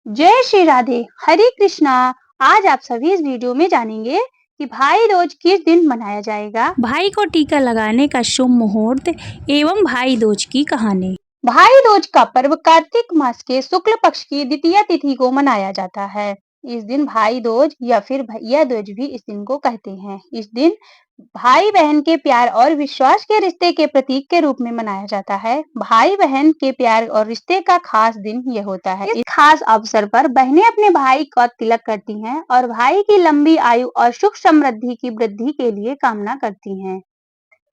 जय श्री राधे, हरे कृष्णा। आज आप सभी इस वीडियो में जानेंगे कि भाई दूज किस दिन मनाया जाएगा। भाई को टीका लगाने का शुभ मुहूर्त एवं भाई दूज की कहानी। भाई दूज का पर्व कार्तिक मास के शुक्ल पक्ष की द्वितीय तिथि को मनाया जाता है। इस दिन भाई दूज या फिर भैया दूज भी इस दिन को कहते हैं। इस दिन भाई बहन के प्यार और विश्वास के रिश्ते के प्रतीक के रूप में मनाया जाता है। भाई बहन के प्यार और रिश्ते का खास दिन यह होता है। इस खास अवसर पर बहनें अपने भाई का तिलक करती हैं और भाई की लंबी आयु और सुख समृद्धि की वृद्धि के लिए कामना करती हैं।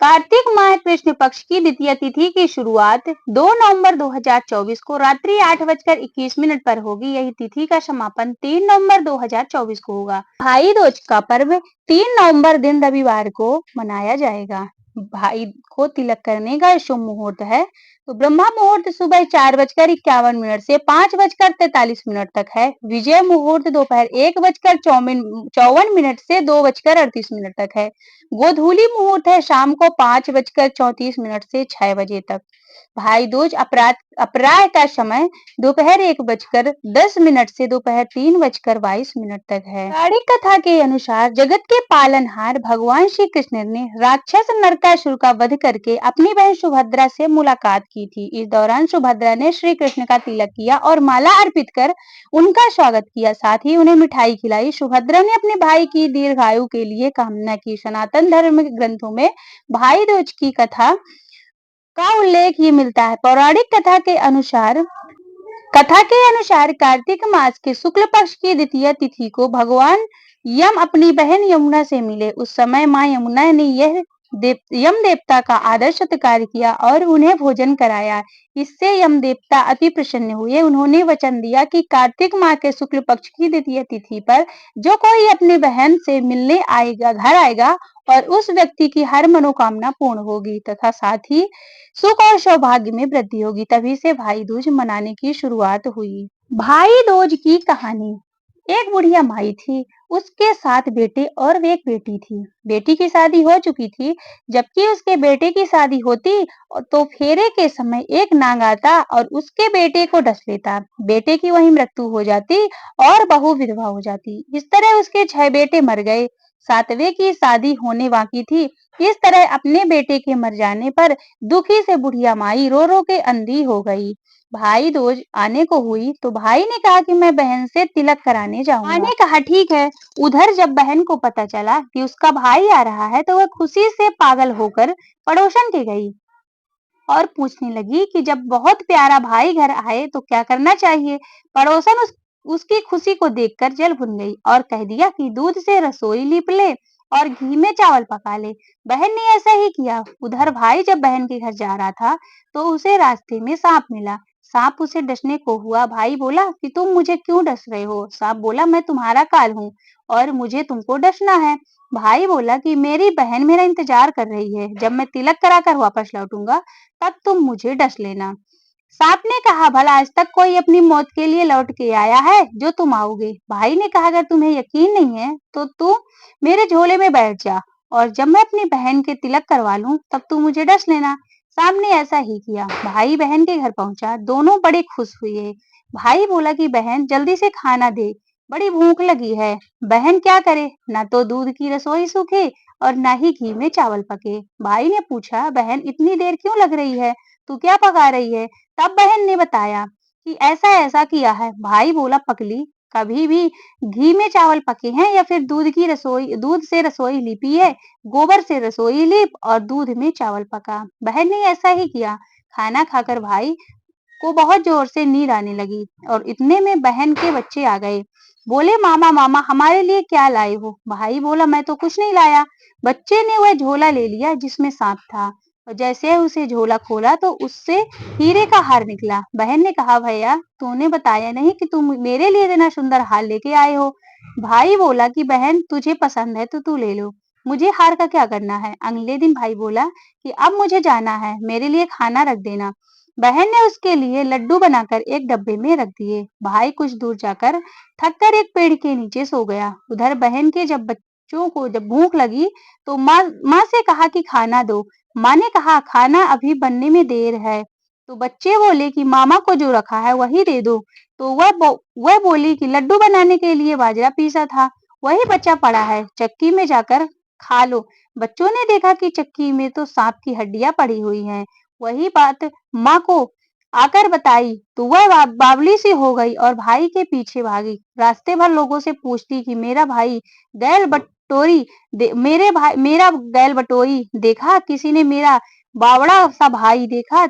कार्तिक माह कृष्ण पक्ष की द्वितीय तिथि की शुरुआत 2 नवंबर 2024 को रात्रि 8:21 पर होगी। यही तिथि का समापन 3 नवंबर 2024 को होगा। भाई दूज का पर्व 3 नवंबर दिन रविवार को मनाया जाएगा। भाई को तिलक करने का शुभ मुहूर्त है तो ब्रह्मा मुहूर्त सुबह 4:51 से 5:43 तक है। विजय मुहूर्त दोपहर 1:54 से 2:38 तक है। गोधूली मुहूर्त है शाम को 5:34 से 6 बजे तक। भाई दूज अपराह का समय दोपहर 1:10 से दोपहर 3:22 तक है। पौराणिक कथा के अनुसार जगत के पालनहार भगवान श्री कृष्ण ने राक्षस नरकासुर का वध करके अपनी बहन सुभद्रा से मुलाकात की थी। इस दौरान सुभद्रा ने श्री कृष्ण का तिलक किया और माला अर्पित कर उनका स्वागत किया, साथ ही उन्हें मिठाई खिलाई। सुभद्रा ने अपने भाई की दीर्घायु के लिए कामना की। सनातन धर्म के ग्रंथों में भाई दूज की कथा का उल्लेख ये मिलता है। पौराणिक कथा के अनुसार कार्तिक मास के शुक्ल पक्ष की द्वितीय तिथि को भगवान यम अपनी बहन यमुना से मिले। उस समय मां यमुना ने यम देवता का आदर सत्कार किया और उन्हें भोजन कराया। इससे यम देवता अति प्रसन्न हुए। उन्होंने वचन दिया कि कार्तिक माह के शुक्ल पक्ष की द्वितीय तिथि पर जो कोई अपनी बहन से मिलने आएगा, घर आएगा और उस व्यक्ति की हर मनोकामना पूर्ण होगी तथा साथ ही सुख और सौभाग्य में वृद्धि होगी। तभी से भाई दूज मनाने की शुरुआत हुई। भाई दूज की कहानी। एक बुढ़िया माई थी, उसके 7 बेटे और एक बेटी थी। बेटी की शादी हो चुकी थी, जबकि उसके बेटे की शादी होती तो फेरे के समय एक नाग आता और उसके बेटे को डस लेता। बेटे की वहीं मृत्यु हो जाती और बहू विधवा हो जाती। इस तरह उसके 6 बेटे मर गए। 7वें की शादी होने बाकी थी। इस तरह अपने बेटे के मर जाने पर दुखी से बुढ़िया माई रो रो के अंधी हो गई। भाई दूज आने को हुई तो भाई ने कहा कि मैं बहन से तिलक कराने जाऊंगा। मां ने कहा ठीक है। उधर जब बहन को पता चला कि उसका भाई आ रहा है तो वह खुशी से पागल होकर पड़ोसन के गई और पूछने लगी कि जब बहुत प्यारा भाई घर आए तो क्या करना चाहिए। पड़ोसन उसकी खुशी को देखकर जल भुन गई और कह दिया कि दूध से रसोई लीप ले और घी में चावल पका ले। बहन ने ऐसा ही किया। उधर भाई जब बहन के घर जा रहा था तो उसे रास्ते में सांप मिला। सांप उसे डसने को हुआ। भाई बोला कि तुम मुझे क्यों डस रहे हो। सांप बोला मैं तुम्हारा काल हूँ और मुझे तुमको डसना है। भाई बोला कि मेरी बहन मेरा इंतजार कर रही है, जब मैं तिलक कराकर वापस लौटूंगा तब तुम मुझे डस लेना। सांप ने कहा भला आज तक कोई अपनी मौत के लिए लौट के आया है जो तुम आओगे। भाई ने कहा अगर तुम्हें यकीन नहीं है तो तू मेरे झोले में बैठ जा और जब मैं अपनी बहन के तिलक करवा लूं तब तू मुझे डस लेना। सांप ने ऐसा ही किया। भाई बहन के घर पहुंचा। दोनों बड़े खुश हुए। भाई बोला कि बहन जल्दी से खाना दे, बड़ी भूख लगी है। बहन क्या करे, ना तो दूध की रसोई सूखे और ना ही घी में चावल पके। भाई ने पूछा बहन इतनी देर क्यों लग रही है, तू क्या पका रही है। तब बहन ने बताया कि ऐसा ऐसा किया है। भाई बोला पगली, कभी भी घी में चावल पके हैं या फिर दूध से रसोई लीपी है। गोबर से रसोई लीप और दूध में चावल पका। बहन ने ऐसा ही किया। खाना खाकर भाई को बहुत जोर से नींद आने लगी और इतने में बहन के बच्चे आ गए। बोले मामा मामा हमारे लिए क्या लाए हो। भाई बोला मैं तो कुछ नहीं लाया। बच्चे ने वह झोला ले लिया जिसमें सांप था और जैसे उसे झोला खोला तो उससे हीरे का हार निकला। बहन ने कहा भैया तूने बताया नहीं कि तुम मेरे लिए इतना सुंदर हार लेके आए हो। भाई बोला कि बहन तुझे पसंद है तो तू ले लो, मुझे हार का क्या करना है। अगले दिन भाई बोला कि अब मुझे जाना है, मेरे लिए खाना रख देना। बहन ने उसके लिए लड्डू बनाकर एक डब्बे में रख दिए। भाई कुछ दूर जाकर थककर एक पेड़ के नीचे सो गया। उधर बहन के जब बच्चों को जब भूख लगी तो माँ से कहा कि खाना दो। माँ ने कहा खाना अभी बनने में देर है। तो बच्चे बोले कि मामा को जो रखा है वही दे दो। तो वह बोली कि लड्डू बनाने के लिए बाजरा पीसा था, वही बचा पड़ा है, चक्की में जाकर खा लो। बच्चों ने देखा कि चक्की में तो सांप की हड्डियां पड़ी हुई हैं। वही बात माँ को आकर बताई तो वह बावली सी हो गई और भाई के पीछे भागी। रास्ते भर लोगों से पूछती कि मेरा भाई गैल बटोरी मेरा गैल बटोरी देखा, किसी ने मेरा बावड़ा सा भाई देखा।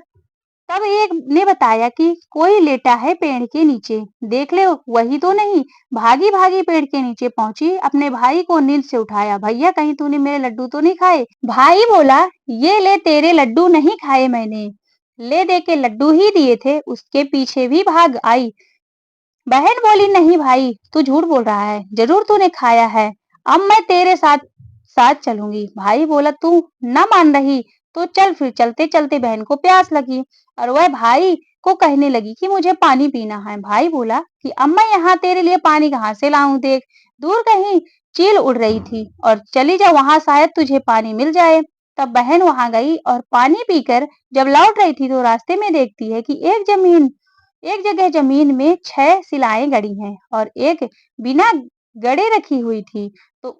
तब एक ने बताया कि कोई लेटा है पेड़ के नीचे, देख ले वही तो नहीं। भागी भागी पेड़ के नीचे पहुंची, अपने भाई को नींद से उठाया। भैया कहीं तूने मेरे लड्डू तो नहीं खाए? भाई बोला ये ले तेरे लड्डू नहीं खाए मैंने, ले दे के लड्डू ही दिए थे। उसके पीछे भी भाग आई। बहन बोली नहीं भाई तू झूठ बोल रहा है, जरूर तूने खाया है, अब मैं तेरे साथ साथ चलूंगी। भाई बोला तू ना मान रही तो चल। फिर चलते चलते बहन को प्यास लगी और वह भाई को कहने लगी कि मुझे पानी पीना है। भाई बोला कि अब मैं यहाँ तेरे लिए पानी कहाँ से लाऊं, देख दूर कहीं चील उड़ रही थी और चली जा वहां, शायद तुझे पानी मिल जाए। तब बहन वहां गई और पानी पीकर जब लौट रही थी तो रास्ते में देखती है कि एक जगह जमीन में 6 शिलाएं गड़ी हैं और एक बिना गड़े रखी हुई थी। तो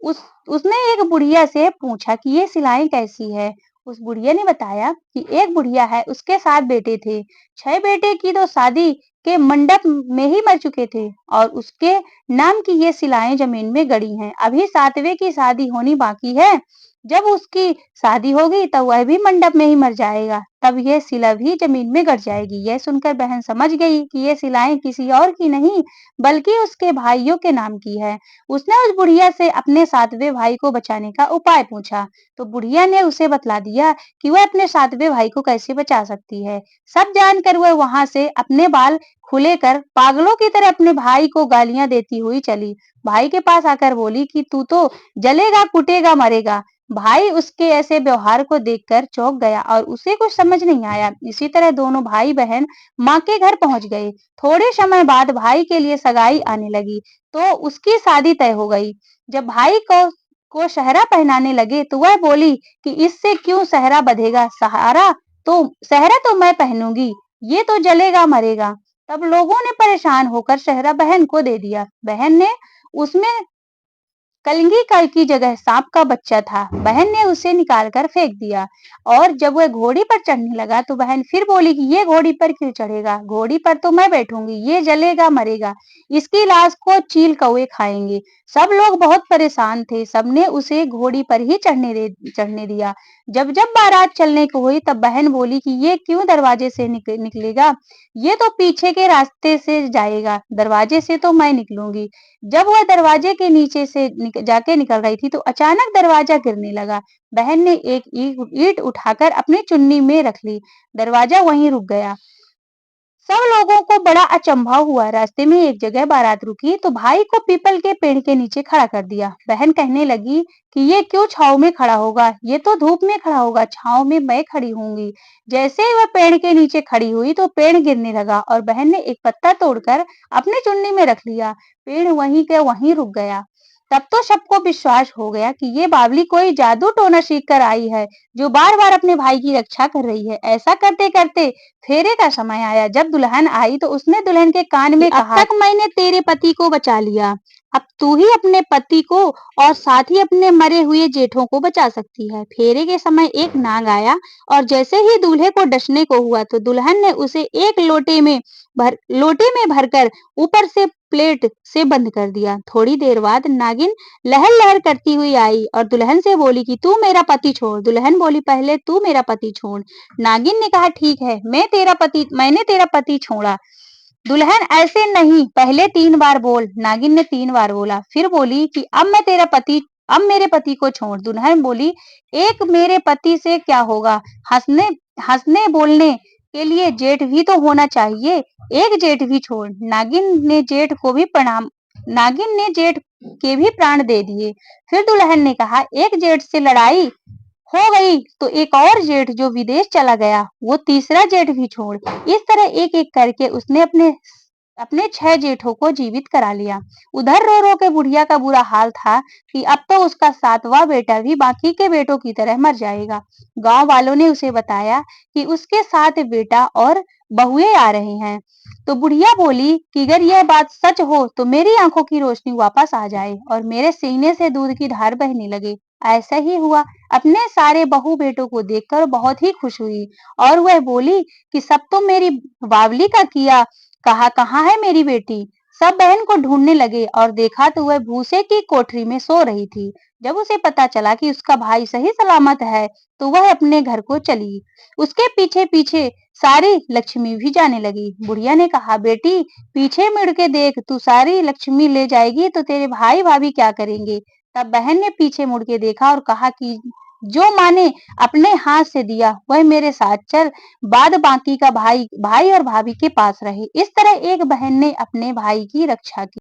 उसने एक बुढ़िया से पूछा कि ये शिलाएं कैसी है। उस बुढ़िया ने बताया कि एक बुढ़िया है, उसके 7 बेटे थे। 6 बेटे की तो शादी के मंडप में ही मर चुके थे और उसके नाम की ये शिलाएं जमीन में गड़ी हैं। अभी 7वें की शादी होनी बाकी है। जब उसकी शादी होगी तब वह भी मंडप में ही मर जाएगा, तब यह शिला भी जमीन में गड़ जाएगी। यह सुनकर बहन समझ गई कि ये शिलाएं किसी और की नहीं बल्कि उसके भाइयों के नाम की है। उसने उस बुढ़िया से अपने 7वें भाई को बचाने का उपाय पूछा तो बुढ़िया ने उसे बतला दिया कि वह अपने 7वें भाई को कैसे बचा सकती है। सब जानकर वह वहां से अपने बाल खुले कर पागलों की तरह अपने भाई को गालियां देती हुई चली। भाई के पास आकर बोली कि तू तो जलेगा कुटेगा मरेगा। भाई उसके ऐसे व्यवहार को देखकर चौंक गया और उसे कुछ समझ नहीं आया। इसी तरह दोनों भाई बहन माँ के घर पहुंच गए। थोड़े समय बाद भाई के लिए सगाई आने लगी तो उसकी शादी तय हो गई। जब भाई को सहरा पहनाने लगे तो वह बोली कि इससे क्यों सहरा बंधेगा, सहरा तो मैं पहनूंगी, ये तो जलेगा मरेगा। तब लोगों ने परेशान होकर सहरा बहन को दे दिया। बहन ने उसमें कलंगी कल की जगह सांप का बच्चा था। बहन ने उसे निकालकर फेंक दिया और जब वह घोड़ी पर चढ़ने लगा तो बहन फिर बोली कि ये घोड़ी पर क्यों चढ़ेगा, घोड़ी पर तो मैं बैठूंगी, ये जलेगा मरेगा, इसकी लाश को चील कौवे खाएंगे। सब लोग बहुत परेशान थे, सबने उसे घोड़ी पर ही चढ़ने दिया। जब जब बारात चलने को हुई तब बहन बोली कि ये क्यों दरवाजे से निकलेगा, ये तो पीछे के रास्ते से जाएगा, दरवाजे से तो मैं निकलूंगी। जब वह दरवाजे के नीचे से जाके निकल रही थी तो अचानक दरवाजा गिरने लगा। बहन ने एक ईंट उठाकर अपनी चुन्नी में रख ली, दरवाजा वहीं रुक गया। सब लोगों को बड़ा अचंभा हुआ। रास्ते में एक जगह बारात रुकी तो भाई को पीपल के पेड़ के नीचे खड़ा कर दिया। बहन कहने लगी कि ये क्यों छाव में खड़ा होगा, ये तो धूप में खड़ा होगा, छाव में मैं खड़ी होंगी। जैसे ही वह पेड़ के नीचे खड़ी हुई तो पेड़ गिरने लगा और बहन ने एक पत्ता तोड़कर अपनी चुन्नी में रख लिया। पेड़ वहीं के वहीं रुक गया। तब तो सबको विश्वास हो गया कि ये बावली कोई जादू टोना सीख कर आई है जो बार बार अपने भाई की रक्षा कर रही है। ऐसा करते करते फेरे का समय आया। जब दुल्हन आई तो उसने दुल्हन के कान में कहा, अब तक मैंने तेरे पति को बचा लिया, अब तू ही अपने पति को और साथ ही अपने मरे हुए जेठों को बचा सकती है। फेरे के समय एक नाग आया और जैसे ही दूल्हे को डसने को हुआ तो दुल्हन ने उसे एक लोटे में भरकर ऊपर से प्लेट से बंद कर दिया। थोड़ी देर बाद नागिन लहर लहर करती हुई आई और दुल्हन से बोली कि तू मेरा पति छोड़। दुल्हन बोली पहले तू मेरा पति छोड़। नागिन ने कहा ठीक है, मैंने तेरा पति छोड़ा। दुल्हन ऐसे नहीं, पहले 3 बार बोल। नागिन ने 3 बार बोला, फिर बोली कि अब मेरे पति को छोड़। दुल्हन बोली एक मेरे पति से क्या होगा, हंसने हंसने बोलने के लिए जेठ भी तो होना चाहिए, एक जेठ भी छोड़। नागिन ने जेठ के भी प्राण दे दिए। फिर दुल्हन ने कहा एक जेठ से लड़ाई हो गई तो एक और जेठ जो विदेश चला गया वो तीसरा जेठ भी छोड़। इस तरह एक एक करके उसने अपने 6 जेठों को जीवित करा लिया। उधर रो रो के बुढ़िया का बुरा हाल था कि अब तो उसका 7वां बेटा भी बाकी के बेटों की तरह मर जाएगा। गांव वालों ने उसे बताया कि उसके 7 बेटा और बहुएं आ रहे हैं। तो बुढ़िया बोली कि अगर यह बात सच हो तो मेरी आंखों की रोशनी वापस आ जाए और मेरे सीने से दूध की धार बहने लगे। ऐसा ही हुआ। अपने सारे बहू बेटों को देखकर बहुत ही खुश हुई और वह बोली कि सब तो मेरी बावली का किया। कहाँ है मेरी बेटी? सब बहन को ढूंढने लगे और देखा तो वह भूसे की कोठरी में सो रही थी। जब उसे पता चला कि उसका भाई सही सलामत है तो वह अपने घर को चली। उसके पीछे पीछे सारी लक्ष्मी भी जाने लगी। बुढ़िया ने कहा, बेटी पीछे मुड़ के देख, तू सारी लक्ष्मी ले जाएगी तो तेरे भाई भाभी क्या करेंगे? तब बहन ने पीछे मुड़ के देखा और कहा कि जो माँ ने अपने हाथ से दिया वह मेरे साथ चल, बाद बाकी का भाई भाई और भाभी के पास रहे। इस तरह एक बहन ने अपने भाई की रक्षा की।